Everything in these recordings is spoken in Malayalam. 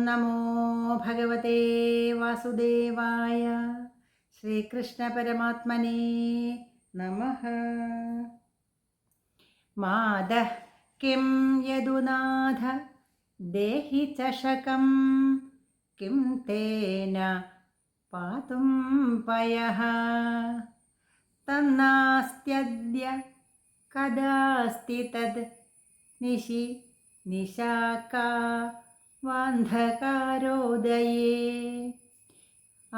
നമോ ഭഗവതേ വാസുദേവായ. ശ്രീകൃഷ്ണ പരമാത്മനേ നമഃ. മാതഃ കിം യദുനാഥ ദേഹി ചഷകം കിം തേന പാതും പയഃ തന്നാസ്ത്യദ്യ കദാസ്തി തദ് നിശി നിശാകാ വാന്ധകാരോദയേ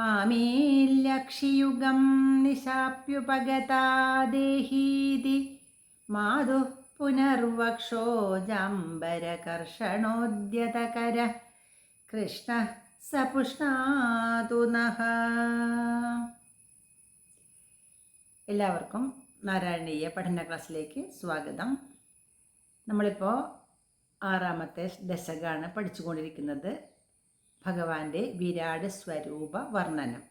ആമീല്യക്ഷിയുഗം നിശാപ്യുപഗതാ ദേഹീതി മാതുഃ പുനർവക്ഷോജാംബരകർഷണോദ്യതകര കൃഷ്ണ സപുഷ്ണാതു നഃ. എല്ലാവർക്കും നാരായണീയ പഠന ക്ലാസ്സിലേക്ക് സ്വാഗതം. നമ്മളിപ്പോൾ 6ാമത്തെ ദശകമാണ് പഠിച്ചുകൊണ്ടിരിക്കുന്നത്. ഭഗവാന്റെ വിരാട് സ്വരൂപ വർണ്ണനം.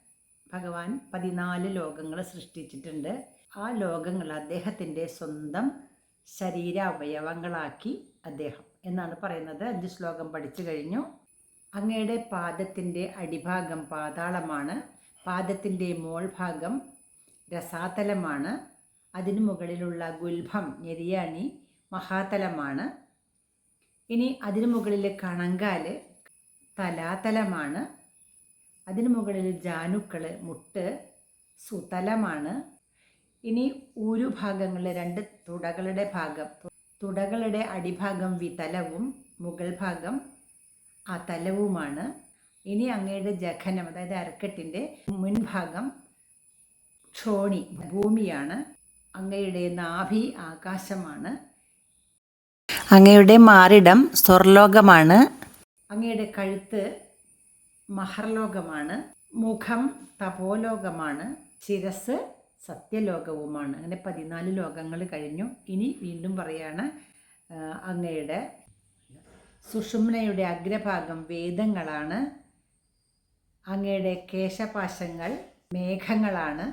ഭഗവാൻ 14 ലോകങ്ങൾ സൃഷ്ടിച്ചിട്ടുണ്ട്. ആ ലോകങ്ങൾ അദ്ദേഹത്തിൻ്റെ സ്വന്തം ശരീരാവയവങ്ങളാക്കി അദ്ദേഹം എന്നാണ് പറയുന്നത്. 5 ശ്ലോകം പഠിച്ചു കഴിഞ്ഞു. അങ്ങയുടെ പാദത്തിൻ്റെ അടിഭാഗം പാതാളമാണ്, പാദത്തിൻ്റെ മോൾഭാഗം രസാതലമാണ്, അതിനു മുകളിലുള്ള ഗുൽഭം ഞെരിയാണി മഹാതലമാണ്. ഇനി അതിനു മുകളിൽ കണങ്കാല് തലാതലമാണ്, അതിനു മുകളിൽ ജാനുക്കൾ മുട്ട് സുതലമാണ്. ഇനി ഊരുഭാഗങ്ങൾ 2 തുടകളുടെ ഭാഗം, തുടകളുടെ അടിഭാഗം വിതലവും മുകൾ ഭാഗം അതലവുമാണ്. ഇനി അങ്ങയുടെ ജഘനം അതായത് അരക്കെട്ടിൻ്റെ മുൻഭാഗം ക്ഷോണി ഭൂമിയാണ്. അങ്ങയുടെ നാഭി ആകാശമാണ്. അങ്ങയുടെ മാറിടം സ്വർലോകമാണ്. അങ്ങയുടെ കഴുത്ത് മഹർലോകമാണ്. മുഖം തപോലോകമാണ്. ശിരസ് സത്യലോകവുമാണ്. അങ്ങനെ 14 ലോകങ്ങൾ കഴിഞ്ഞു. ഇനി വീണ്ടും പറയാണ്, അങ്ങയുടെ സുഷുമ്നയുടെ അഗ്രഭാഗം വേദങ്ങളാണ്. അങ്ങയുടെ കേശപാശങ്ങൾ മേഘങ്ങളാണ്.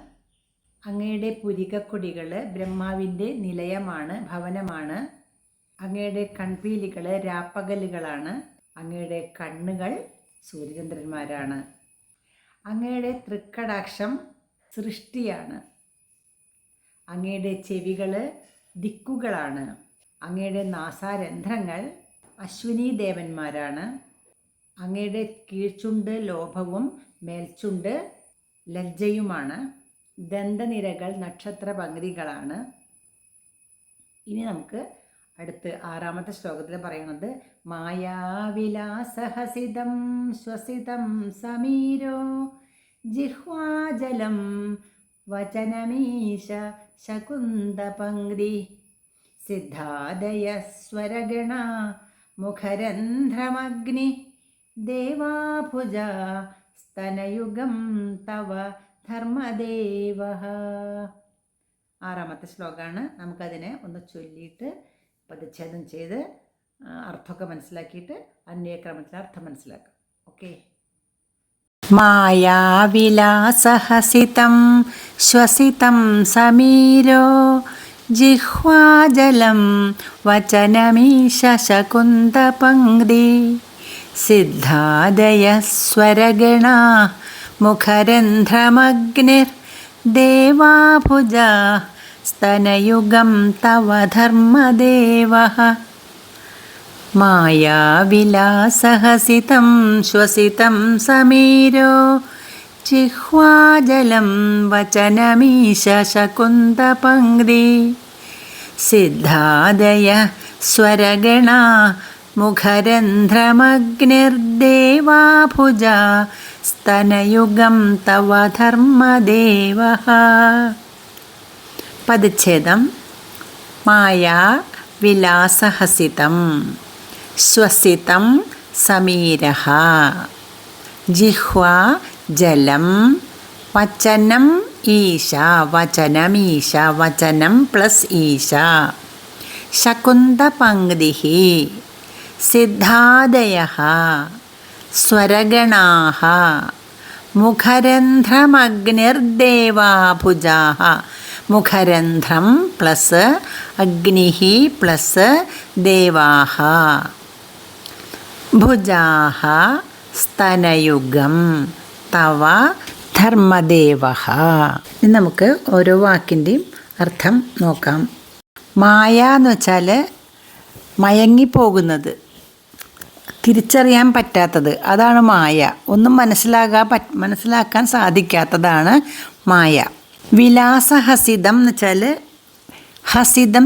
അങ്ങയുടെ പുരികക്കൊടികൾ ബ്രഹ്മാവിൻ്റെ നിലയമാണ്, ഭവനമാണ്. അങ്ങയുടെ കൺപീലികൾ രാപ്പകലുകളാണ്. അങ്ങയുടെ കണ്ണുകൾ സൂര്യചന്ദ്രന്മാരാണ്. അങ്ങയുടെ തൃക്കടാക്ഷം സൃഷ്ടിയാണ്. അങ്ങയുടെ ചെവികൾ ദിക്കുകളാണ്. അങ്ങയുടെ നാസാരന്ധ്രങ്ങൾ അശ്വിനി ദേവന്മാരാണ്. അങ്ങയുടെ കീഴ്ചുണ്ട് ലോഭവും മേൽച്ചുണ്ട് ലജ്ജയുമാണ്. ദന്തനിരകൾ നക്ഷത്ര പങ്ക്തികളാണ്. ഇനി നമുക്ക് അടുത്ത് 6ാമത്തെ ശ്ലോകത്തിൽ പറയുന്നത്, മായാവിലാസഹസിതം ശ്വസിതം സമീരോ ജിഹ്വാജലം വചനമീശ ശകുന്തപങ്ക്തി സിദ്ധാദയ സ്വരഗണ മുഖരന്ധ്രമഗ്നി ദേവാഭുജ സ്തനയുഗം തവ ധർമ്മദേവഃ. 6ാമത്തെ ശ്ലോകമാണ്. നമുക്കതിനെ ഒന്ന് ചൊല്ലിയിട്ട് പദച്ഛേദം ചെയ്ത് അർത്ഥമൊക്കെ മനസ്സിലാക്കിയിട്ട് അന്വയക്രമത്തിൽ അർത്ഥം മനസ്സിലാക്കാം. ഓക്കെ. മായാവിലാസഹസിതം ശ്വസിതം സമീരോ ജിഹ്വാജലം വചനമീശ ശകുന്തപങ്ക്തി സിദ്ധാദയ സ്വരഗണ മുഖരന്ധ്രമഗ്നിർ ദേവാഭുജ സ്തനയുഗം തവ ധർമ്മദേവഃ. മായാവിലാസഹസിതം ശ്വസിതം സമീരോ ജിഹ്വാജലം വചനമീശ ശകുന്തപങ്ക്തി സിദ്ധാദയ സ്വരഗണ മുഖരന്ധ്രമഗ്നിർദേവാഭുജ സ്തനയുഗം തവ ധർമ്മദേവഃ. പദച്ഛേദം. മായാ വിലാസഹസിതം ശ്വസിതം സമീരഃ ജിഹ്വാ ജലം വചനം ഈശ വചനമീശ വചനം പ്ലസ് ഈശ ശകുന്തപങ്ക്തിഃ സിദ്ധാദയഃ സ്വരഗണാഃ മുഖരന്ധ്രമഗ്നിർദേവാഭുജാഃ മുഖരന്ധ്രം പ്ലസ് അഗ്നിഃ പ്ലസ് ദേവാഃ ഭുജാഃ സ്തനയുഗം തവ ധർമ്മദേവഃ. ഇനി നമുക്ക് ഓരോ വാക്കിൻ്റെയും അർത്ഥം നോക്കാം. മായ എന്ന് വെച്ചാൽ മയങ്ങിപ്പോകുന്നത്, തിരിച്ചറിയാൻ പറ്റാത്തത്, അതാണ് മായ. ഒന്നും മനസ്സിലാക്കാൻ സാധിക്കാത്തതാണ് മായ. വിലാസഹസിതം എന്ന് വെച്ചാൽ ഹസിതം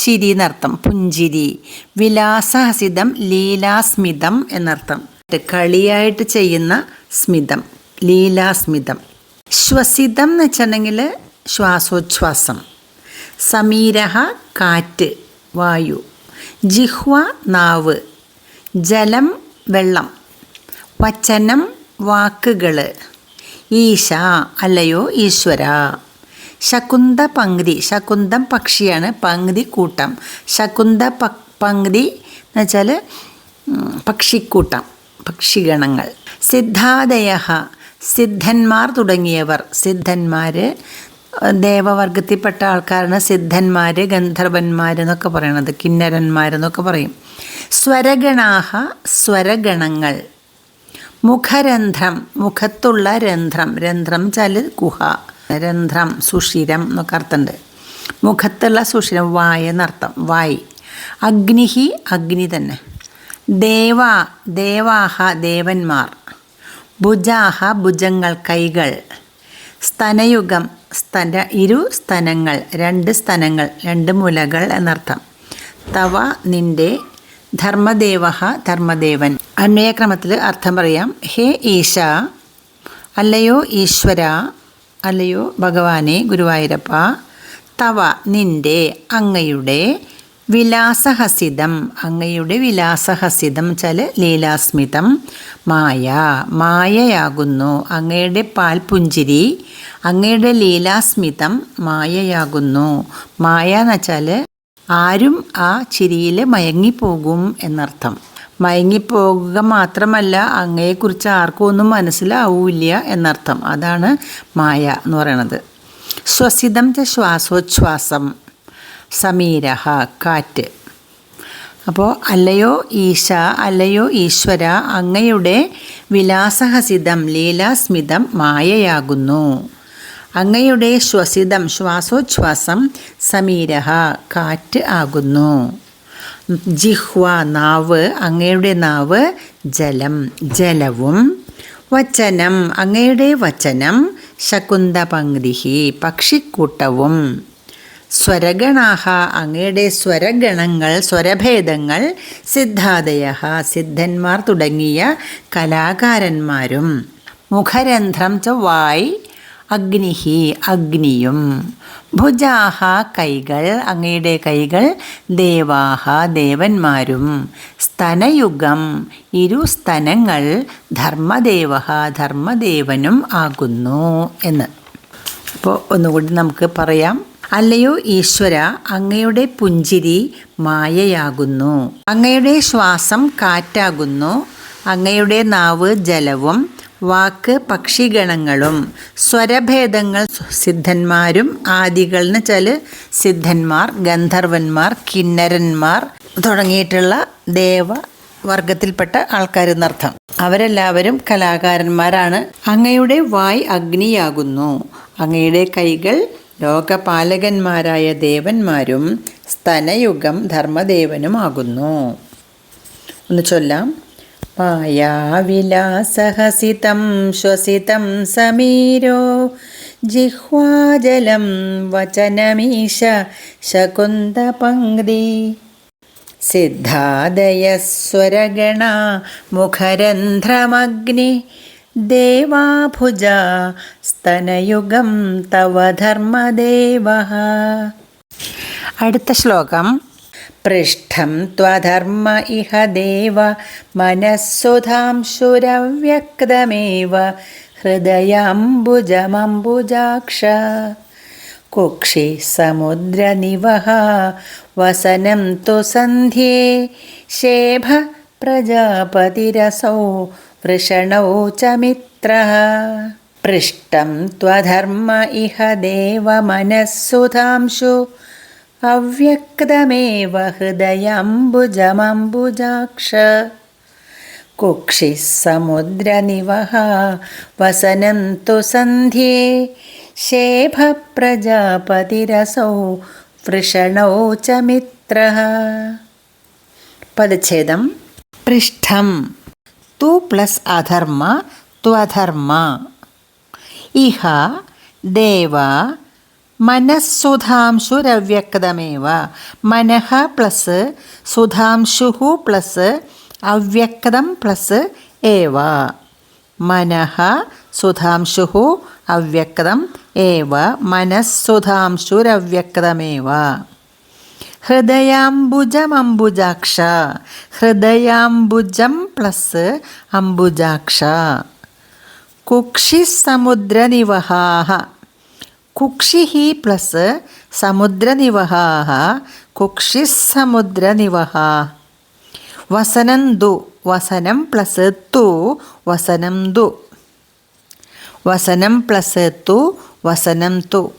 ചിരി എന്നർത്ഥം, പുഞ്ചിരി. വിലാസഹസിതം ലീലാസ്മിതം എന്നർത്ഥം, കളിയായിട്ട് ചെയ്യുന്ന സ്മിതം, ലീലാസ്മിതം. ശ്വസിതം എന്ന് വെച്ചിട്ടുണ്ടെങ്കിൽ ശ്വാസോച്ഛ്വാസം. സമീരഹ കാറ്റ്, വായു. ജിഹ്വ നാവ്. ജലം വെള്ളം. വചനം വാക്കുകൾ. ഈശ അല്ലയോ ഈശ്വര. ശകുന്ത പങ്ക്തി, ശകുന്തം പക്ഷിയാണ്, പങ്ക്തി കൂട്ടം. ശകുന്ത പങ്ക്തി എന്ന് വെച്ചാൽ പക്ഷിക്കൂട്ടം, പക്ഷിഗണങ്ങൾ. സിദ്ധാദയ സിദ്ധന്മാർ തുടങ്ങിയവർ. സിദ്ധന്മാർ ദേവവർഗത്തിൽപ്പെട്ട ആൾക്കാരാണ് സിദ്ധന്മാർ, ഗന്ധർവന്മാരെന്നൊക്കെ പറയണത്, കിന്നരന്മാരെന്നൊക്കെ പറയും. സ്വരഗണാഹ സ്വരഗണങ്ങൾ. മുഖരന്ധ്രം മുഖത്തുള്ള രന്ധ്രം, രന്ധ്രം വെച്ചാൽ ഗുഹ, രന്ധ്രം സുഷിരം എന്നൊക്കെ അർത്ഥമുണ്ട്. മുഖത്തുള്ള സുഷിരം വായ എന്നർത്ഥം, വായ്. അഗ്നിഹി അഗ്നി തന്നെ. ദേവാഹ ദേവന്മാർ. ഭുജാഹ ഭുജങ്ങൾ കൈകൾ. സ്തനയുഗം ഇരു സ്തനങ്ങൾ, രണ്ട് സ്തനങ്ങൾ, രണ്ട് മുലകൾ എന്നർത്ഥം. തവ നിൻ്റെ. ധർമ്മദേവഃ ധർമ്മദേവൻ. അന്വയക്രമത്തിൽ അർത്ഥം പറയാം. ഹേ ഈശ അല്ലയോ ഈശ്വര, അല്ലയോ ഭഗവാനെ ഗുരുവായൂരപ്പ. തവ നിൻ്റെ, അങ്ങയുടെ. വിലാസഹസിതം അങ്ങയുടെ വിലാസഹസിതം വെച്ചാൽ ലീലാസ്മിതം. മായ മായയാകുന്നു. അങ്ങയുടെ പാൽപുഞ്ചിരി അങ്ങയുടെ ലീലാസ്മിതം മായയാകുന്നു. മായ എന്ന് വെച്ചാൽ ആരും ആ ചിരിയിൽ മയങ്ങിപ്പോകും എന്നർത്ഥം. മയങ്ങിപ്പോകുക മാത്രമല്ല, അങ്ങയെക്കുറിച്ച് ആർക്കും ഒന്നും മനസ്സിലാവില്ല എന്നർത്ഥം. അതാണ് മായ എന്ന് പറയണത്. ശ്വസിതം ശ്വാസോച്ഛ്വാസം. സമീരഹ കാറ്റ്. അപ്പോൾ അല്ലയോ ഈശ അല്ലയോ ഈശ്വര, അങ്ങയുടെ വിലാസഹസിതം ലീലാസ്മിതം മായയാകുന്നു. അങ്ങയുടെ ശ്വസിതം ശ്വാസോച്ഛ്വാസം സമീരഹ കാറ്റ് ആകുന്നു. ജിഹ്വ നാവ് അങ്ങയുടെ നാവ് ജലം ജലവും. വചനം അങ്ങയുടെ വചനം ശകുന്ത പങ്ക്തിഹി പക്ഷിക്കൂട്ടവും. സ്വരഗണാഹ അങ്ങയുടെ സ്വരഗണങ്ങൾ സ്വരഭേദങ്ങൾ. സിദ്ധാദയ സിദ്ധന്മാർ തുടങ്ങിയ കലാകാരന്മാരും. മുഖരന്ധ്രം വായ്. അഗ്നിഹി അഗ്നിയും. ഭുജാഹ കൈകൾ അങ്ങയുടെ കൈകൾ. ദേവാഹ ദേവന്മാരും. സ്തനയുഗം ഇരു സ്തനങ്ങൾ. ധർമ്മദേവ ധർമ്മദേവനും ആകുന്നു എന്ന്. അപ്പോൾ ഒന്നുകൂടി നമുക്ക് പറയാം. അല്ലയോ ഈശ്വര, അങ്ങയുടെ പുഞ്ചിരി മായയാകുന്നു. അങ്ങയുടെ ശ്വാസം കാറ്റാകുന്നു. അങ്ങയുടെ നാവ് ജലവും വാക്ക് പക്ഷിഗണങ്ങളും. സ്വരഭേദങ്ങൾ സിദ്ധന്മാരും. ആദികൾ എന്ന് വെച്ചാൽ സിദ്ധന്മാർ, ഗന്ധർവന്മാർ, കിന്നരന്മാർ തുടങ്ങിയിട്ടുള്ള ദേവവർഗത്തിൽപ്പെട്ട ആൾക്കാരെന്നർത്ഥം. അവരെല്ലാവരും കലാകാരന്മാരാണ്. അങ്ങയുടെ വായ് അഗ്നിയാകുന്നു. അങ്ങയുടെ കൈകൾ ലോകപാലകന്മാരായ ദേവന്മാരും. സ്തനയുഗം ധർമ്മദേവനുമാകുന്നു. ഒന്ന് ചൊല്ലാം. മായാവിലാസഹസിതം ശ്വസിതം സമീരോ. ജിഹ്വാജലം വചനമീശ ശകുന്ത പങ്ക്തി. സിദ്ധാദയസ്വരഗണ മുഖരന്ധ്രമഗ്നി. ദേവാഭുജ സ്തനയുഗം തവ ധർമ്മദേവഃ. അടുത്ത ശ്ലോകം. പൃഷ്ഠം ത്വധർമ്മ ഇഹ ദേവ മനസ്സുധാംശുരവ്യക്തമേവ ഹൃദയാംബുജമംബുജാക്ഷ. കുക്ഷി സമുദ്രനിവഹ വസനം തു സന്ധ്യേ. ശേഭ പ്രജാപതിരസൗ വൃഷണൗ ച മിത്രഃ. പൃഷ്ടം ത്വധർമ്മ ഇഹ ദേവ മനസ്സുധാംശു അവ്യക്തമേവ ഹൃദയാംബുജമംബുജാക്ഷ. കുക്ഷിസമുദ്രനിവഹ വസനം തു സന്ധ്യേ ശേഭപ്രജാപതിരസൗ വൃഷണൗ ച മിത്രഃ. പദച്ഛേദം. പൃഷ്ഠം തു പ്ലസ് അധർമ്മ ത്വധർമ്മ. ഇഹ ദേവ മനഃസുധാംശുരവ്യക്തമേവ. മനഃ പ്ലസ് സുധാംശുഃ പ്ലസ് അവ്യക്തം പ്ലസ് ഏവ. മനഃ സുധാംശുഃ അവ്യക്തം ഏവ മനഃസുധാംശുരവ്യക്തമേവ. ഹൃദയാംബുജമംബുജാക്ഷ. ഹൃദയാംബുജം പ്ലസ് അംബുജാക്ഷ. കുക്ഷിസമുദ്രനിവഹാഃ. കുക്ഷിഃ പ്ലസ് സമുദ്രനിവഹാഃ കുക്ഷിസമുദ്രനിവഹാഃ. വസനം ദു. വസനം പ്ലസ് തു വസനം ദു. വസനം പ്ലസ് തു വസനം തു.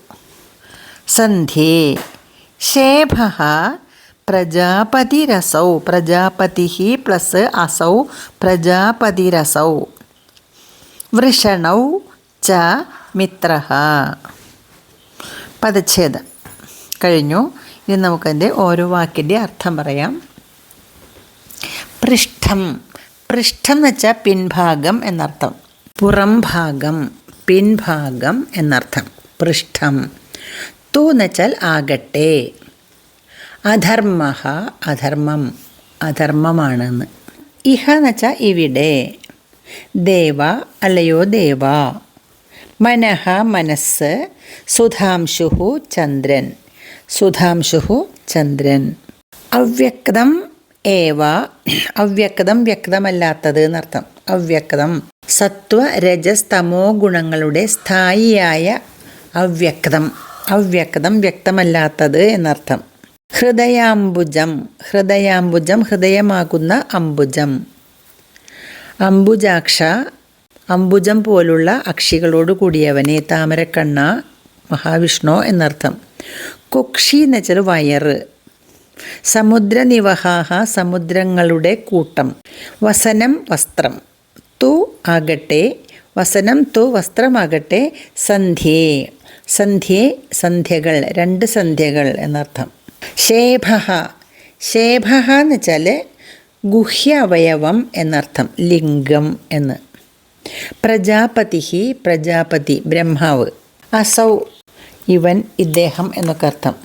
സന്ധ്യേ. ശേഭഃ പ്രജാപതിരസൗ. പ്രജാപതിഃ പ്ലസ് അസൗ പ്രജാപതിരസൗ. വൃഷണൗ ച മിത്രഃ. പദച്ഛേദം കഴിഞ്ഞു. ഇനി നമുക്കതിൻ്റെ ഓരോ വാക്കിൻ്റെ അർത്ഥം പറയാം. പൃഷ്ഠം. പൃഷ്ഠം എന്ന് വെച്ചാൽ പിൻഭാഗം എന്നർത്ഥം. പുറം ഭാഗം, പിൻഭാഗം എന്നർത്ഥം. പൃഷ്ഠം. തു എന്ന് വെച്ചാൽ ആകട്ടെ. അധർമ്മഃ അധർമ്മം, അധർമ്മമാണെന്ന്. ഇഹ എന്ന് വെച്ചാൽ ഇവിടെ. ദേവ അല്ലയോ ദേവ. മനഃ മനസ്സ്. സുധാംശുഃ ചന്ദ്രൻ. സുധാംശുഃ ചന്ദ്രൻ. അവ്യക്തം ഏവ. അവ്യക്തം വ്യക്തമല്ലാത്തത് എന്നർത്ഥം. അവ്യക്തം സത്വ രജസ് തമോ ഗുണങ്ങളുടെ സ്ഥായിയായ അവ്യക്തം. അവ്യക്തം വ്യക്തമല്ലാത്തത് എന്നർത്ഥം. ഹൃദയാംബുജം. ഹൃദയാംബുജം ഹൃദയമാകുന്ന അംബുജം. അംബുജാക്ഷ അംബുജം പോലുള്ള അക്ഷികളോട് കൂടിയവനെ. താമരക്കണ്ണ മഹാവിഷ്ണു എന്നർത്ഥം. കുക്ഷി എന്ന് വെച്ചാൽ വയറ്. സമുദ്രനിവഹാഃ സമുദ്രങ്ങളുടെ കൂട്ടം. വസനം വസ്ത്രം. തു ആകട്ടെ. വസനം തു വസ്ത്രമാകട്ടെ. സന്ധ്യേ. സന്ധ്യേ സന്ധ്യകൾ, രണ്ട് സന്ധ്യകൾ എന്നർത്ഥം. ശേഭഃ. ശേഭഃ എന്ന് വെച്ചാൽ ഗുഹ്യ അവയവം എന്നർത്ഥം. ലിംഗം എന്ന്. പ്രജാപതിഃ പ്രജാപതി ബ്രഹ്മാവ്. അസൗ ഇവൻ ഇദ്ദേഹം എന്നൊക്കെ അർത്ഥം.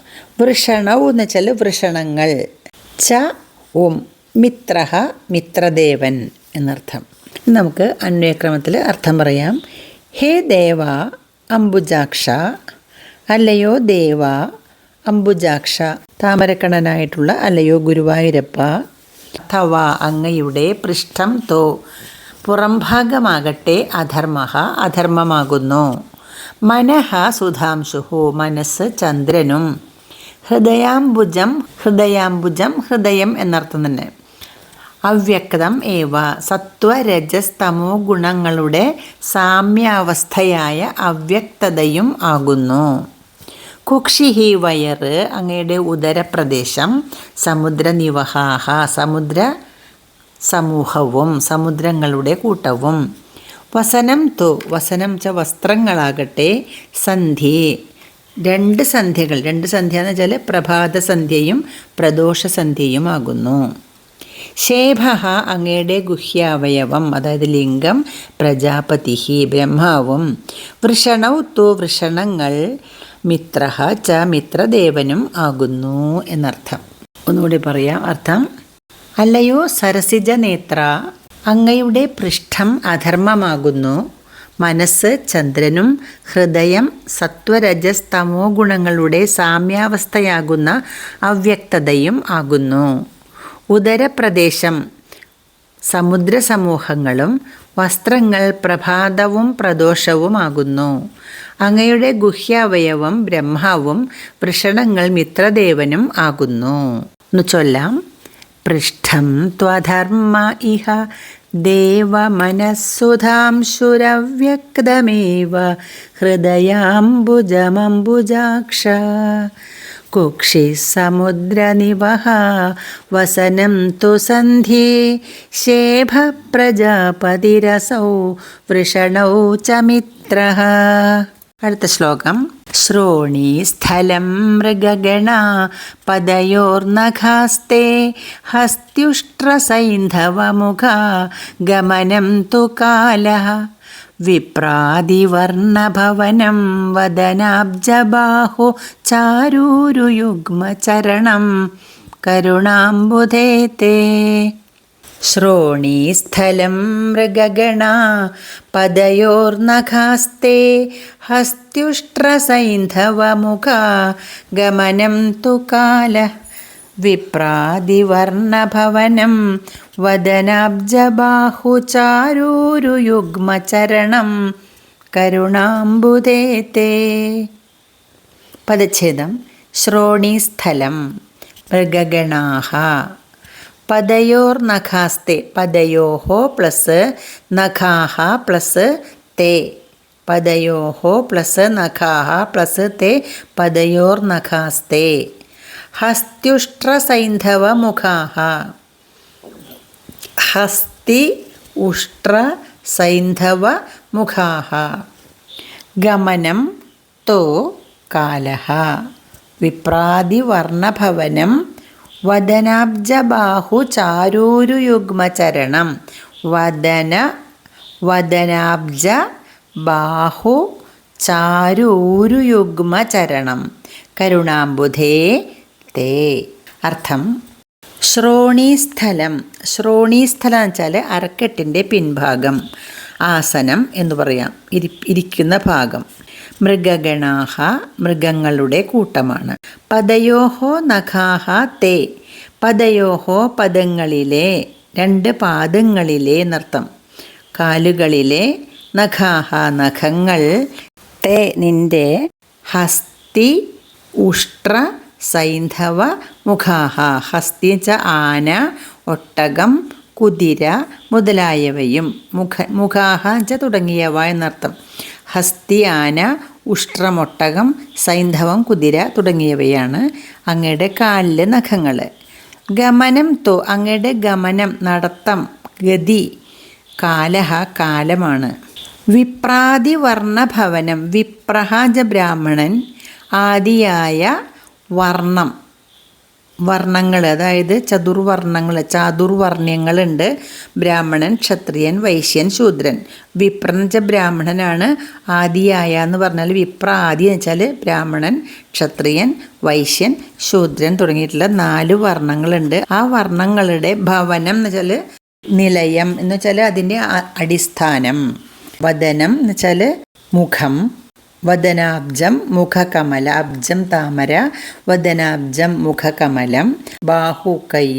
വൃഷണൗ എന്ന് വെച്ചാൽ വൃഷണങ്ങൾ. ച മിത്രഃ മിത്രദേവൻ എന്നർത്ഥം. നമുക്ക് അന്വയക്രമത്തിൽ അർത്ഥം പറയാം. ഹേ ദേവ അംബുജാക്ഷ. അല്ലയോ ദേവ അംബുജാക്ഷ താമരക്കണ്ണനായിട്ടുള്ള അല്ലയോ ഗുരുവായൂരപ്പ. തവ അങ്ങയുടെ. പൃഷ്ഠം തോ പുറംഭാഗമാകട്ടെ. അധർമ്മഃ അധർമ്മമാകുന്നു. മനഃ സുധാംശുഃ മനസ്സ് ചന്ദ്രനും. ഹൃദയാംബുജം. ഹൃദയാംബുജം ഹൃദയം എന്നർത്ഥം തന്നെ. അവ്യക്തം ഏവ സത്വ രജസ് തമോ ഗുണങ്ങളുടെ സാമ്യാവസ്ഥയായ അവ്യക്തതയും ആകുന്നു. കുക്ഷിഹി വയറ് അങ്ങയുടെ ഉദരപ്രദേശം. സമുദ്രനിവഹാഃ സമുദ്ര സമൂഹവും സമുദ്രങ്ങളുടെ കൂട്ടവും. വസനം തു വസനം ച വസ്ത്രങ്ങളാകട്ടെ. സന്ധ്യേ രണ്ട് സന്ധ്യകൾ. രണ്ട് സന്ധ്യ എന്ന് വെച്ചാൽ പ്രഭാത സന്ധ്യയും പ്രദോഷ സന്ധ്യയുമാകുന്നു. ശേഭഃ അങ്ങയുടെ ഗുഹ്യാവയവം അതായത് ലിംഗം. പ്രജാപതിഃ ബ്രഹ്മാവും. വൃഷണൗ തു വൃഷണങ്ങൾ. മിത്രഃ ച മിത്രദേവനും ആകുന്നു എന്നർത്ഥം. ഒന്നുകൂടി പറയാം അർത്ഥം. അല്ലയോ സരസിജ നേത്ര അങ്ങയുടെ പൃഷ്ഠം അധർമ്മമാകുന്നു. മനസ്സ് ചന്ദ്രനും ഹൃദയം സത്വരജസ് തമോ ഗുണങ്ങളുടെ സാമ്യാവസ്ഥയാകുന്ന അവ്യക്തതയും ആകുന്നു. ഉദരപ്രദേശം സമുദ്രസമൂഹങ്ങളും വസ്ത്രങ്ങൾ പ്രഭാതവും പ്രദോഷവുമാകുന്നു. അങ്ങയുടെ ഗുഹ്യാവയവം ബ്രഹ്മാവും വൃഷണങ്ങൾ മിത്രദേവനും ആകുന്നു. എന്ന് ചൊല്ലാം. പൃഷ്ഠം ത്വധർമ്മ ഇഹ ദേവ മനഃസുധാംശുരവ്യക്തമേവ ഹൃദയാംബുജമംബുജാക്ഷ കുക്ഷിസമുദ്രനിവഹ വസനം തു സന്ധ്യേ ശേഭ പ്രജാപതിരസൗ വൃഷണൗ ച മിത്രഃ. അടുത്ത ശ്ലോകം. ശ്രോണീസ്ഥലം മൃഗഗണ പദയോർനഖാസ്തേ ഹസ്ത്യുഷ്ട്രസൈന്ധവമുഖ ഗമനം തു കാലഃ വിപ്രാതിവർണഭവനം വദനാബ്ജബാഹു ചാരൂരുയുഗ്മചരണം കരുണാംബുധേ തേ. ശ്രോണീസ്ഥലം മൃഗഗണ പദയോർനഖാസ്തേ ഹസ്ത്യുഷ്ട്രസൈന്ധവമുഖ ഗമനം തു കാലഃ വിപ്രാതിവർണഭവനം വദനാബ്ജബാഹു ചാരൂരുയുഗ്മചരണം കരുണാംബുധേ തേ. പദച്ഛേദം. ശ്രോണീസ്ഥലം മൃഗഗണാഃ പദയോർനഖാസ്തേ പദയോഃ പ്ലസ് നഖാഃ പ്ലസ് തേ പദയോഃ പ്ലസ് നഖാഃ പ്ലസ് തേ പദയോർനഖാസ്തേ ഹസ്ത്യുഷ്ട്രസൈന്ധവമുഖാഃ ഹസ്തി ഉഷ്ട്രസൈന്ധവമുഖാഃ ഗമനം തോ കാലഃ വിപ്രാതിവർണഭവനം വദനാബ്ജബാഹു ചാരൂരുയുഗ്മചരണം വദനാബ്ജ ബാഹു ചാരൂരുയുഗ്മചരണം കരുണാംബുധേ തേ. അർത്ഥം. ശ്രോണീസ്ഥലം. ശ്രോണീസ്ഥലം എന്ന് വെച്ചാൽ അരക്കെട്ടിൻ്റെ പിൻഭാഗം, ആസനം എന്ന് പറയാം, ഇരിക്കുന്ന ഭാഗം. മൃഗഗണാഹ മൃഗങ്ങളുടെ കൂട്ടമാണ്. പദയോഹോ നഖാഹ തേ പദയോഹോ പദങ്ങളിലെ, രണ്ട് പാദങ്ങളിലെ എന്നർത്ഥം, കാലുകളിലെ. നഖാഹ നഖങ്ങൾ. തേ നിന്റെ. ഹസ്തി ഉഷ്ട്ര സൈന്ധവ മുഖാഹ ഹസ്തി ച ആന, ഒട്ടകം, കുതിര മുതലായവയും. മുഖാഹ ച തുടങ്ങിയവ എന്നർത്ഥം. ഹസ്തി ആന, ഉഷ്ട്രമൊട്ടകം, സൈന്ധവം കുതിര തുടങ്ങിയവയാണ് അങ്ങയുടെ കാലിലെ നഖങ്ങൾ. ഗമനം തോ അങ്ങയുടെ ഗമനം നടത്തം, ഗതി. കാലഹ കാലമാണ്. വിപ്രാതിവർണഭവനം വിപ്രഹാജ ബ്രാഹ്മണൻ, ആദിയായ വർണ്ണം വർണ്ണങ്ങൾ, അതായത് ചാതുർവർണ്ണങ്ങളുണ്ട്. ബ്രാഹ്മണൻ, ക്ഷത്രിയൻ, വൈശ്യൻ, ശൂദ്രൻ. വിപ്രൻ വെച്ചാൽ ബ്രാഹ്മണനാണ്. ആദിയായ എന്ന് പറഞ്ഞാൽ വിപ്ര ആദി എന്ന് വെച്ചാൽ ബ്രാഹ്മണൻ, ക്ഷത്രിയൻ, വൈശ്യൻ, ശൂദ്രൻ തുടങ്ങിയിട്ടുള്ള 4 വർണ്ണങ്ങളുണ്ട്. ആ വർണ്ണങ്ങളുടെ ഭവനം എന്ന് വെച്ചാൽ നിലയം എന്ന് വെച്ചാൽ അതിൻ്റെ അടിസ്ഥാനം. വദനം എന്ന് വെച്ചാൽ മുഖം. വദനാബ്ജം മുഖകമല, അബ്ജം താമര, വദനാബ്ജം മുഖകമലം. ബാഹു കൈ.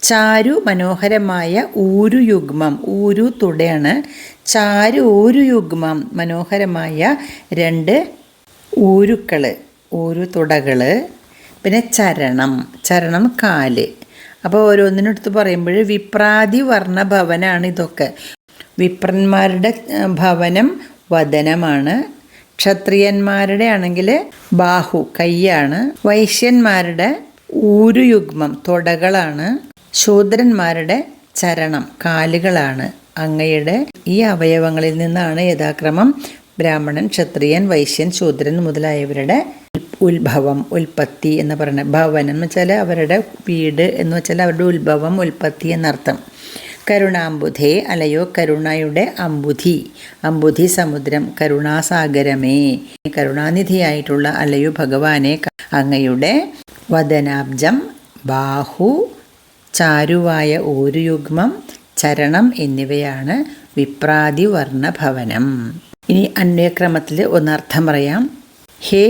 ചാരു മനോഹരമായ ഊരുയുഗ്മം, ഊരു തുടയാണ്. ചാരു ഊരുയുഗ്മം മനോഹരമായ 2 ഊരുക്കൾ, ഊരു തുടകൾ. പിന്നെ ചരണം, ചരണം കാല്. അപ്പോൾ ഓരോന്നിനെടുത്ത് പറയുമ്പോൾ വിപ്രാതി വർണ്ണഭവനാണ് ഇതൊക്കെ. വിപ്രന്മാരുടെ ഭവനം വദനമാണ്. ക്ഷത്രിയന്മാരുടെ ആണെങ്കിൽ ബാഹു കൈയാണ്. വൈശ്യന്മാരുടെ ഊരുയുഗ്മം തുടകളാണ്. ശൂദ്രന്മാരുടെ ചരണം കാലുകളാണ്. അങ്ങയുടെ ഈ അവയവങ്ങളിൽ നിന്നാണ് യഥാക്രമം ബ്രാഹ്മണൻ, ക്ഷത്രിയൻ, വൈശ്യൻ, ശൂദ്രൻ മുതലായവരുടെ ഉത്ഭവം, ഉൽപ്പത്തി എന്ന് പറയുന്നത്. ഭവനം എന്ന് വെച്ചാൽ അവരുടെ വീട് എന്ന് വെച്ചാൽ അവരുടെ ഉത്ഭവം, ഉൽപ്പത്തി എന്നർത്ഥം. കരുണാംബുധേ അലയോ കരുണയുടെ അംബുധി, അംബുധി സമുദ്രം, കരുണാസാഗരമേ, കരുണാനിധിയായിട്ടുള്ള അലയോ ഭഗവാനെ, അങ്ങയുടെ വദനാബ്ജം, ബാഹു, ചാരുവായ ഊരുയുഗ്മം, ചരണം എന്നിവയാണ് വിപ്രാതിവർണഭവനം. ഇനി അന്വയക്രമത്തിൽ ഒന്നർത്ഥം പറയാം. ഹേ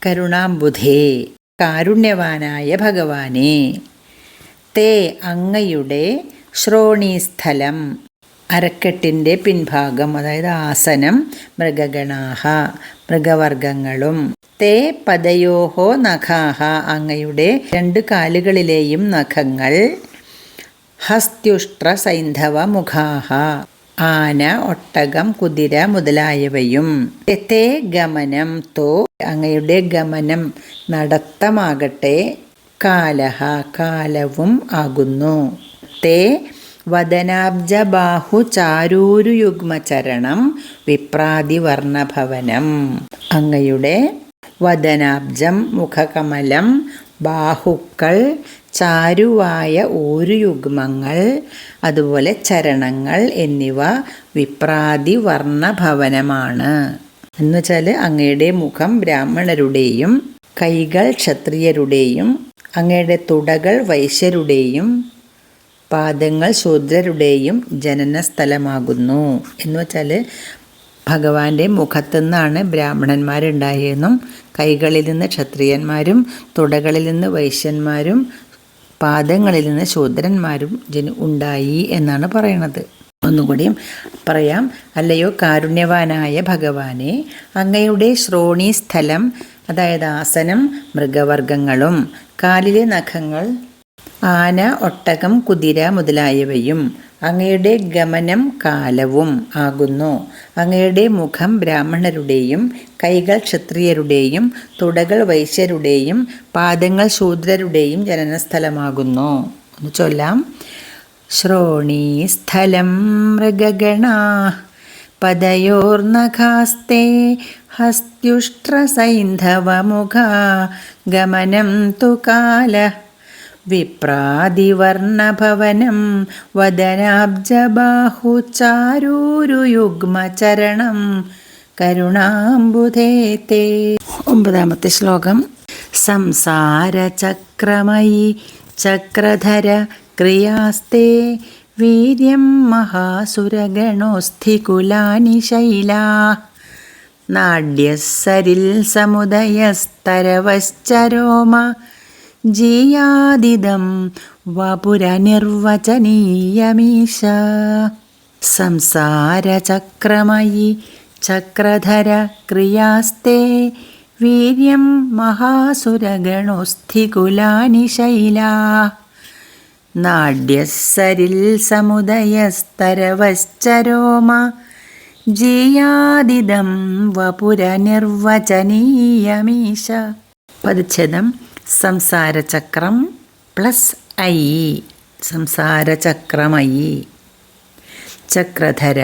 കരുണാംബുധേ, കാരുണ്യവാനായ ഭഗവാനെ. തേ അങ്ങയുടെ, ശ്രോണീസ്ഥലം അരക്കെട്ടിൻ്റെ പിൻഭാഗം, അതായത് ആസനം, മൃഗഗണാഹ മൃഗവർഗങ്ങളും. തേ പദയോഹോ നഖാഹ അങ്ങയുടെ 2 കാലുകളിലെയും നഖങ്ങൾ. ഹസ്ത്യുഷ്ട്ര സൈന്ധവ മുഖാഹ ആന, ഒട്ടകം, കുതിര മുതലായവയും. തേ ഗമനം തോ അങ്ങയുടെ ഗമനം നടത്തമാകട്ടെ, കാലഹ കാലവും ആകുന്നു. തേ വദനാബ്ജബാഹു ചാരൂരുയുഗ്മചരണം വിപ്രാതിവർണഭവനം. അങ്ങയുടെ വദനാബ്ജം മുഖകമലം, ബാഹുക്കൾ, ചാരുവായ ഊരുയുഗ്മങ്ങൾ, അതുപോലെ ചരണങ്ങൾ എന്നിവ വിപ്രാതിവർണഭവനമാണ്. എന്നുവെച്ചാൽ അങ്ങയുടെ മുഖം ബ്രാഹ്മണരുടെയും കൈകൾ ക്ഷത്രിയരുടെയും അങ്ങയുടെ തുടകൾ വൈശ്യരുടെയും പാദങ്ങൾ ശൂദ്രരുടെയും ജനന സ്ഥലമാകുന്നു. എന്ന് വെച്ചാൽ ഭഗവാന്റെ മുഖത്തുനിന്നാണ് ബ്രാഹ്മണന്മാരുണ്ടായെന്നും കൈകളിൽ നിന്ന് ക്ഷത്രിയന്മാരും തുടകളിൽ നിന്ന് വൈശ്യന്മാരും പാദങ്ങളിൽ നിന്ന് ശൂദ്രന്മാരും ഉണ്ടായി എന്നാണ് പറയുന്നത്. ഒന്നുകൂടിയും പറയാം. അല്ലയോ കാരുണ്യവാനായ ഭഗവാനെ, അങ്ങയുടെ ശ്രോണീസ്ഥലം, അതായത് ആസനം, മൃഗവർഗങ്ങളും കാലിലെ നഖങ്ങൾ ആന, ഒട്ടകം, കുതിര മുതലായവയും അങ്ങയുടെ ഗമനം കാലവും ആകുന്നു. അങ്ങയുടെ മുഖം ബ്രാഹ്മണരുടെയും കൈകൾ ക്ഷത്രിയരുടെയും തുടകൾ വൈശ്യരുടെയും പാദങ്ങൾ ശൂദ്രരുടെയും ജനനസ്ഥലമാകുന്നു. ഒന്ന് ചൊല്ലാം. ശ്രോണീസ്ഥലം മൃഗഗണാ പദയോർനഖാസ്തേ ഹസ്ത്യുഷ്ട്രസൈന്ധവമുഖാ ഗമനം തു കാല വിപ്രാതിവർണഭവനം വദനാബ്ജബാഹുചാരൂരുയുഗ്മചരണം കരുണാംബുധേ തേ. 9-ാമത്തെ ശ്ലോകം. സംസാരചക്രമയി ചക്രധര ക്രിയാസ്തേ വീര്യം മഹാസുരഗണോസ്ഥികുലാനി ശൈലാ നാഡ്യസരിൽ സമുദയസ്തരവശ്ചരോമ ജീയാദിദം വപുരനിർവചനീയമീശ. സംസാരചക്രമയി ചക്രധര ക്രിയാസ്തേ വീര്യം മഹാസുരഗണോസ്ഥികുലാനി ശൈലാ നാഡ്യസരിൽ സമുദയസ്തരവശ്ചരോമ ജീയാദിദം വപുരനിർവചനീയമീശ. പദച്ഛേദം. സംസാരചക്രം പ്ലസ് ഐ, സംസാരചക്രമയി. ചക്രധര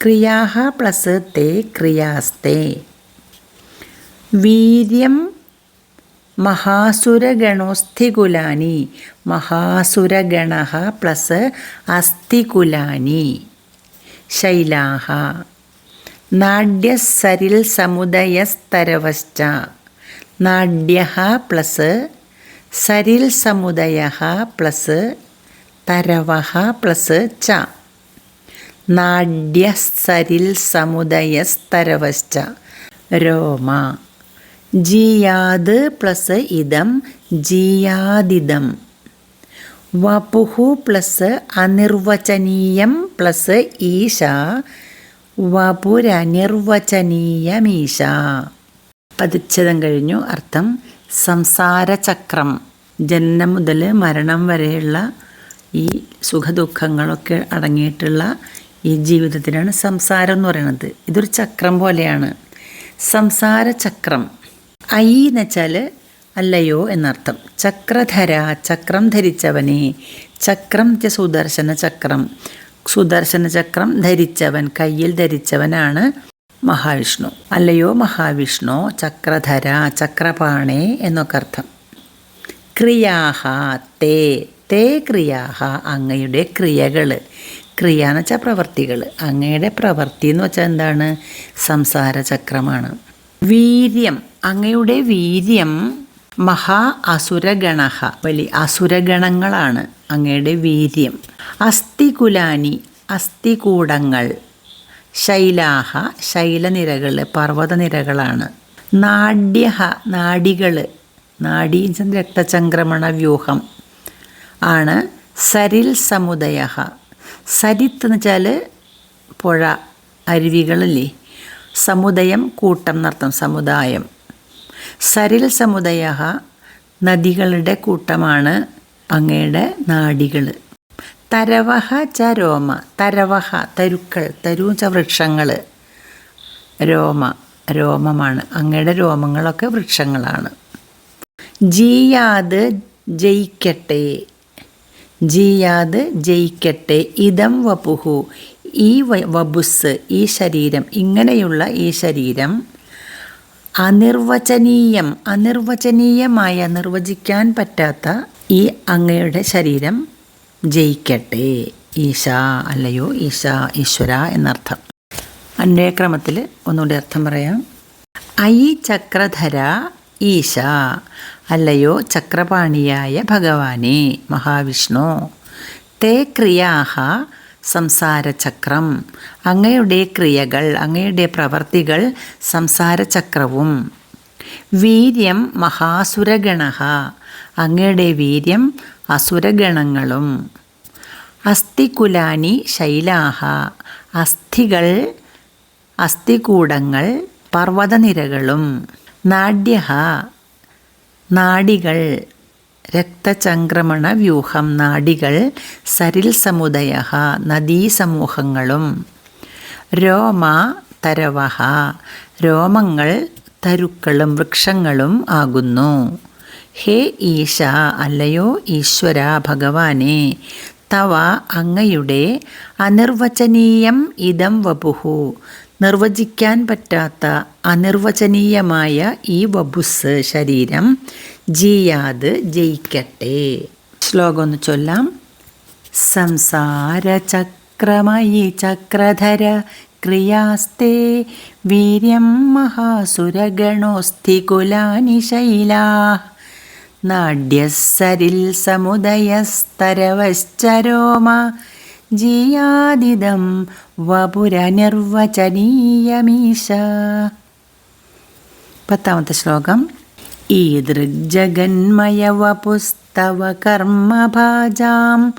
ക്രിയാഃ പ്ലസ് തേ ക്രിയാസ്തേ. വീര്യം മഹാസുരഗണോസ്ഥികുലാനി, മഹാസുരഗണഃ പ്ലസ് അസ്ഥികുലാനി. ശൈലാഃ നാഡ്യസരിൽ സമുദയസ്തരവശ്ച. നാഡ്യഃ പ്ലസ് സരിൽ സമുദയഃ പ്ലസ് തരവഃ പ്ലസ് ച. നാഡ്യസരിൽ സമുദയസ്തരവശ്ച. രോമ. ജീയാത് പ്ലസ് ഇദം ജീയാദിദം. വപുഃ പ്ലസ് അനിർവചനീയം പ്ലസ് ഈശ വപുരനിർവചനീയമീശ. പദച്ഛേദം കഴിഞ്ഞു. അർത്ഥം. സംസാരചക്രം, ജനനം മുതൽ മരണം വരെയുള്ള ഈ സുഖദുഃഖങ്ങളൊക്കെ അടങ്ങിയിട്ടുള്ള ഈ ജീവിതത്തിനാണ് സംസാരം എന്ന് പറയുന്നത്. ഇതൊരു ചക്രം പോലെയാണ് സംസാരചക്രം. ഐ എന്ന് വെച്ചാൽ അല്ലയോ എന്നർത്ഥം. ചക്രധര ചക്രം ധരിച്ചവനെ. ചക്രം സുദർശന ചക്രം. സുദർശന ചക്രം ധരിച്ചവൻ, കയ്യിൽ ധരിച്ചവനാണ് മഹാവിഷ്ണു. അല്ലയോ മഹാവിഷ്ണു, ചക്രധര ചക്രപാണേ എന്നൊക്കെ അർത്ഥം. ക്രിയാഹ തേ, തേ ക്രിയാഹ അങ്ങയുടെ ക്രിയകൾ. ക്രിയ എന്ന് വെച്ചാൽ പ്രവൃത്തികൾ. അങ്ങയുടെ പ്രവൃത്തി എന്ന് വെച്ചാൽ എന്താണ്? സംസാരചക്രമാണ്. വീര്യം അങ്ങയുടെ വീര്യം. മഹാ അസുരഗണഃ വലിയ അസുരഗണങ്ങളാണ് അങ്ങയുടെ വീര്യം. അസ്ഥികുലാനി അസ്ഥികൂടങ്ങൾ. ശൈലാഹ ശൈലനിരകൾ പർവ്വതനിരകളാണ്. നാഡ്യഃ നാഡികൾ. നാഡീ രക്തചംക്രമണ വ്യൂഹം ആണ്. സരിൽ സമുദയഃ. സരിത്ത് എന്ന് വെച്ചാൽ പുഴ, അരുവികളല്ലേ. സമുദയം കൂട്ടം എന്നർത്ഥം, സമുദായം. സരിൽ സമുദയഃ നദികളുടെ കൂട്ടമാണ് അങ്ങയുടെ നാഡികൾ. തരവഹ ച രോമ. തരവഹ തരുക്കൾ, തരൂച്ച വൃക്ഷങ്ങൾ. രോമ രോമമാണ്. അങ്ങയുടെ രോമങ്ങളൊക്കെ വൃക്ഷങ്ങളാണ്. ജീയാത് ജയിക്കട്ടെ. ജീയാത് ജയിക്കട്ടെ. ഇതം വപുഹു. ഈ വപുസ്, ഈ ശരീരം, ഇങ്ങനെയുള്ള ഈ ശരീരം. അനിർവചനീയം, അനിർവചനീയമായ, നിർവചിക്കാൻ പറ്റാത്ത ഈ അങ്ങയുടെ ശരീരം ജയിക്കട്ടെ. ഈശ, അല്ലയോ ഈശ, ഈശ്വര എന്നർത്ഥം. അന്വയക്രമത്തിൽ ഒന്നുകൂടി അർത്ഥം പറയാം. ഐ ചക്രധര ഈശ, അല്ലയോ ചക്രപാണിയായ ഭഗവാനെ, മഹാവിഷ്ണു. തേ ക്രിയാഹ സംസാരചക്രം. അങ്ങയുടെ ക്രിയകൾ, അങ്ങയുടെ പ്രവർത്തികൾ സംസാരചക്രവും. വീര്യം മഹാസുരഗണഃ. അങ്ങയുടെ വീര്യം അസുരഗണങ്ങളും. അസ്ഥികുലാനി ശൈലാഹ. അസ്ഥികൾ, അസ്ഥികൂടങ്ങൾ പർവ്വതനിരകളും. നാഡ്യഃ നാഡികൾ. രക്തചംക്രമണ വ്യൂഹം. നാഡികൾ സരിൽ സമുദയഃ. നദീസമൂഹങ്ങളും. രോമ തരവഃ. രോമങ്ങൾ തരുക്കളും വൃക്ഷങ്ങളും ആകുന്നു. ഹേ ഈശ, അല്ലയോ ഈശ്വര ഭഗവാനെ. തവ അങ്ങയുടെ. അനിർവചനീയം ഇദം വപുഹു. നിർവചിക്കാൻ പറ്റാത്ത അനിർവചനീയമായ ഈ വപുസ് ശരീരം. ജീയാത് ജയിക്കട്ടെ. ശ്ലോകം ഒന്ന് ചൊല്ലാം. സംസാരചക്രമയി ചക്രധര ക്രിയാസ്തേ വീര്യം മഹാസുരഗണോസ്ഥികുലാനി ശൈലാ. നാഡ്യസരിൽ സമുദയസ്തരവശ്ച രോമ. ജീയാദിദം വപുരനിർവചനീയമീശ. 10ാമത്തെ ശ്ലോകം. ഈദൃഗ്ജഗന്മയ വപുസ്തവ കർമ്മഭാജാം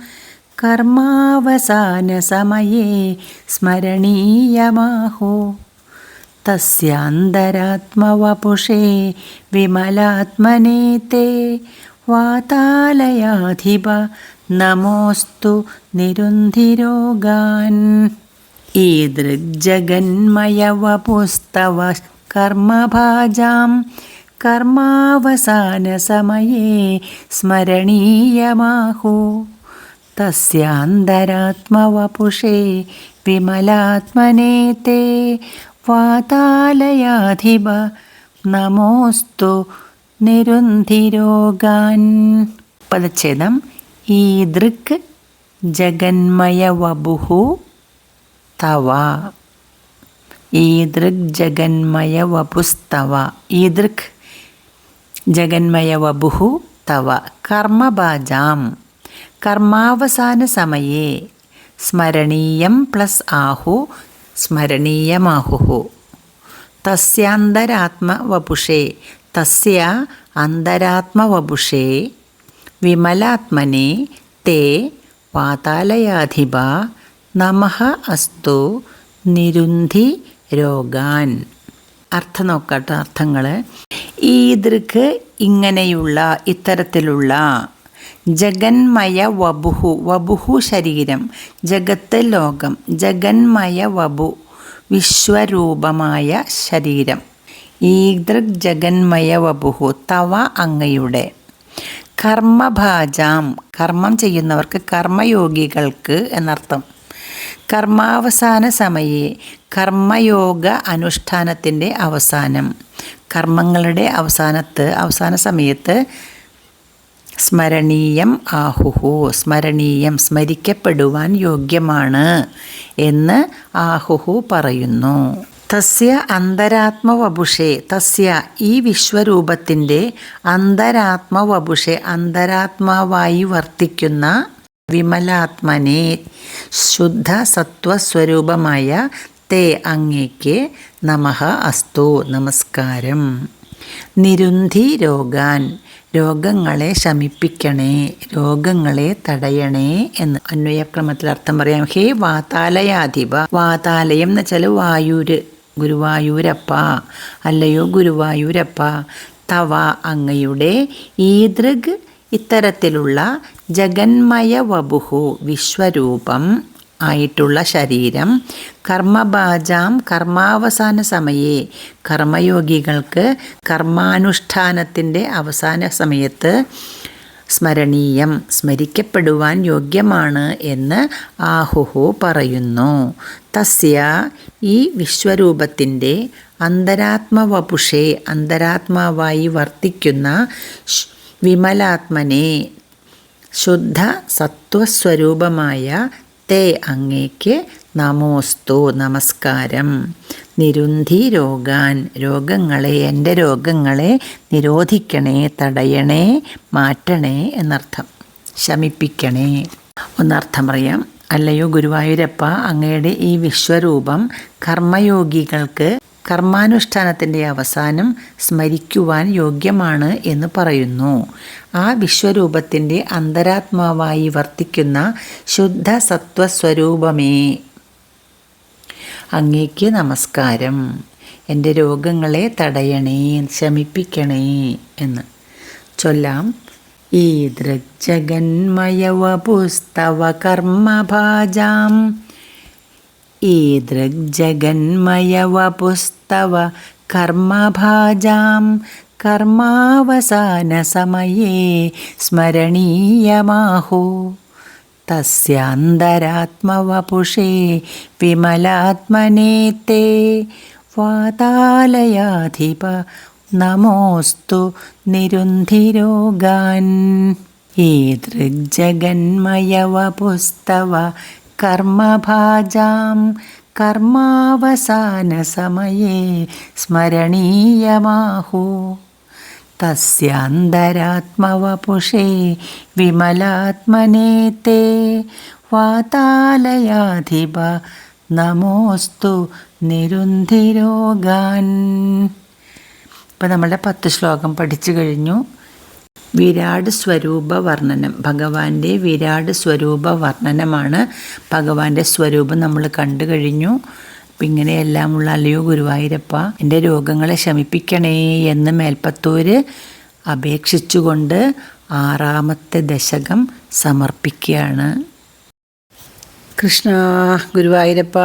കർമാവസാനസമയേ സ്മരണീയമാഹോ. തസ്യാന്തരാത്മവപുഷേ വിമലാത്മനേ തേ വാതാലയാധിപ നമോസ്തു നിരുന്ധിരോഗാൻ. ഈദൃഗ്ജഗന്മയ വപുസ്തവ കർമ്മഭാജാം കർമാവസാനസമയേ സ്മരണീയമാഹു. തസ്യാന്തരാത്മവപുഷേ വിമലാത്മനേ തേ വാതാലയാധിപ നമോസ്തു നിരുന്ധിരോഗാൻ. പദച്ഛേദം. ഈദൃക് ജഗന്മയ വപുഹു തവ. ഈദൃക് ജഗന്മയ വപുസ്തവ. ഈദൃക് ജഗന്മയ വപുഹു തവ. കർമ്മഭാജാം കർമാവസാന സമയേ. സ്മരണീയം പ്ലസ് ആഹു സ്മരണീയമാഹു. തസ്യാന്തരാത്മവപുഷേ. തസ്യ അന്തരാത്മവപുഷേ. വിമലാത്മനെ തേ വാതാലയാധിപ നമഃ അസ്തു നിരുന്ധി രോഗാൻ. അർത്ഥം നോക്കട്ടെ. അർത്ഥങ്ങൾ. ഈദൃക് ഇങ്ങനെയുള്ള, ഇത്തരത്തിലുള്ള. ജഗന്മയ വപുഹു. വപുഹു ശരീരം, ജഗത്ത് ലോകം. ജഗന്മയ വപു വിശ്വരൂപമായ ശരീരം. ഈദൃക് ജഗന്മയ വപുഹു തവ അങ്ങയുടെ. കർമ്മഭാജാം കർമ്മം ചെയ്യുന്നവർക്ക്, കർമ്മയോഗികൾക്ക് എന്നർത്ഥം. കർമാവസാന സമയേ കർമ്മയോഗ അനുഷ്ഠാനത്തിൻ്റെ അവസാനം, കർമ്മങ്ങളുടെ അവസാന സമയത്ത്. സ്മരണീയം ആഹുഹു സ്മരണീയം സ്മരിക്കപ്പെടുവാൻ യോഗ്യമാണ് എന്ന് ആഹുഹു പറയുന്നു. തസ്യ അന്തരാത്മവപുഷേ. തസ്യ ഈ വിശ്വരൂപത്തിൻ്റെ അന്തരാത്മവപുഷേ അന്തരാത്മാവായി വർത്തിക്കുന്ന വിമലാത്മനെ ശുദ്ധ സത്വസ്വരൂപമായ തേ അങ്ങേക്ക് നമഃ അസ്തു നമസ്കാരം. നിരുന്ധി രോഗാൻ രോഗങ്ങളെ ശമിപ്പിക്കണേ, രോഗങ്ങളെ തടയണേ എന്ന് അന്വയക്രമത്തിൽ അർത്ഥം പറയാം. ഹേ വാതാലയാധിപ. വാതാലയം എന്ന് വെച്ചാൽ വായൂര്, ഗുരുവായൂരപ്പ, അല്ലയോ ഗുരുവായൂരപ്പ. തവ അങ്ങയുടെ. ഈദൃക് ഇത്തരത്തിലുള്ള ജഗന്മയ വപുഹു വിശ്വരൂപം ആയിട്ടുള്ള ശരീരം കർമ്മഭാജാം കർമാവസാന സമയേ കർമ്മയോഗികൾക്ക് കർമാനുഷ്ഠാനത്തിൻ്റെ അവസാന സമയത്ത് സ്മരണീയം സ്മരിക്കപ്പെടുവാൻ യോഗ്യമാണ് എന്ന് ആഹുഹു പറയുന്നു. തസ്യ ഈ വിശ്വരൂപത്തിൻ്റെ അന്തരാത്മവപുഷേ അന്തരാത്മാവായി വർത്തിക്കുന്ന വിമലാത്മനെ ശുദ്ധ സത്വസ്വരൂപമായ തേ അങ്ങേക്ക് നമോസ്തു നമസ്കാരം. നിരുന്ധി രോഗാൻ രോഗങ്ങളെ എൻ്റെ രോഗങ്ങളെ നിരോധിക്കണേ, തടയണേ, മാറ്റണേ എന്നർത്ഥം. ശമിപ്പിക്കണേ. ഒന്നർത്ഥം പറയാം. അല്ലയോ ഗുരുവായൂരപ്പ, അങ്ങയുടെ ഈ വിശ്വരൂപം കർമ്മയോഗികൾക്ക് കർമാനുഷ്ഠാനത്തിൻ്റെ അവസാനം സ്മരിക്കുവാൻ യോഗ്യമാണ് എന്ന് പറയുന്നു. ആ വിശ്വരൂപത്തിൻ്റെ അന്തരാത്മാവായി വർത്തിക്കുന്ന ശുദ്ധ സത്വസ്വരൂപമേ അങ്ങേക്ക് നമസ്കാരം. എൻ്റെ രോഗങ്ങളെ തടയണേ, ശമിപ്പിക്കണേ എന്ന് ചൊല്ലാം. ഈദൃഗ്ജഗന്മയവപുസ്തവ കർമ്മഭാജാം ഈദൃഗ്ജഗന്മയവപുസ്തവ കർമ്മഭാജാം കർമാവസാനസമയേ സ്മരണീയമാഹു. തസ്യാന്തരാത്മവപുഷേ വിമലാത്മനേ തേ വാതാലയാധിപ നമോസ്തു നിരുന്ധിരോഗാൻ. ഈദൃഗ്ജഗന്മയവപുസ്തവ കർമ്മഭാജാം കർമാവസാനസമയേ സ്മരണീയമാഹു. തസ്യാന്തരാത്മവപുഷേ വിമലാത്മനേ തേ വാതാലയാധിപ നമോസ്തു നിരുന്ധിരോഗാൻ. ഇപ്പം നമ്മളുടെ 10 ശ്ലോകം പഠിച്ചു കഴിഞ്ഞു. വിരാട് സ്വരൂപ വർണ്ണനം, ഭഗവാന്റെ വിരാട് സ്വരൂപ വർണ്ണനമാണ്. ഭഗവാന്റെ സ്വരൂപം നമ്മൾ കണ്ടു കഴിഞ്ഞു. അപ്പം ഇങ്ങനെയെല്ലാമുള്ള അല്ലയോ ഗുരുവായൂരപ്പ, എൻ്റെ രോഗങ്ങളെ ശമിപ്പിക്കണേ എന്ന് മേൽപ്പത്തൂര് അപേക്ഷിച്ചുകൊണ്ട് 6ാമത്തെ ദശകം സമർപ്പിക്കുകയാണ്. കൃഷ്ണ ഗുരുവായൂരപ്പ.